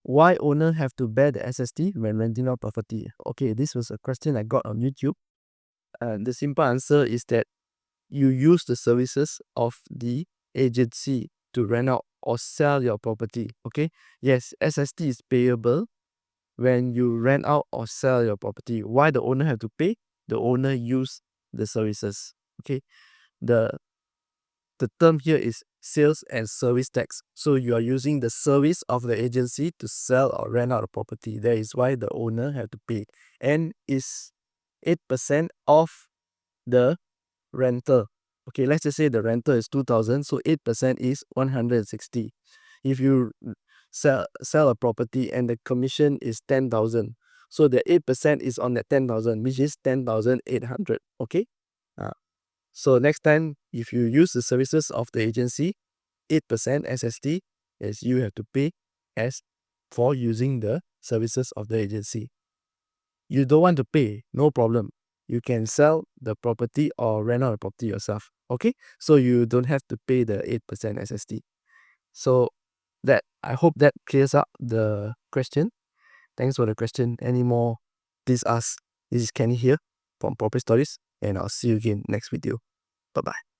Why owner have to bear the SST when renting out property? Okay, this was a question I got on YouTube. The simple answer is that you use the services of the agency to rent out or sell your property. Okay, yes, SST is payable when you rent out or sell your property. Why the owner have to pay? The owner use the services. Okay, the term here is sales and service tax. So you are using the service of the agency to sell or rent out a property. That is why the owner have to pay, and is 8% of the rental. Okay, let's just say the rental is 2,000, so 8% is 160. If you sell a property and the commission is 10,000, so the 8% is on that 10,000, which is 10,800. Okay, so next time if you use the services of the agency, 8% SST is you have to pay as for using the services of the agency. You don't want to pay, no problem. You can sell the property or rent out the property yourself. Okay, so you don't have to pay the 8% SST. So that, I hope that clears up the question. Thanks for the question. Any more, please ask. This is Kenny here from Property Stories, and I'll see you again next video. Bye bye.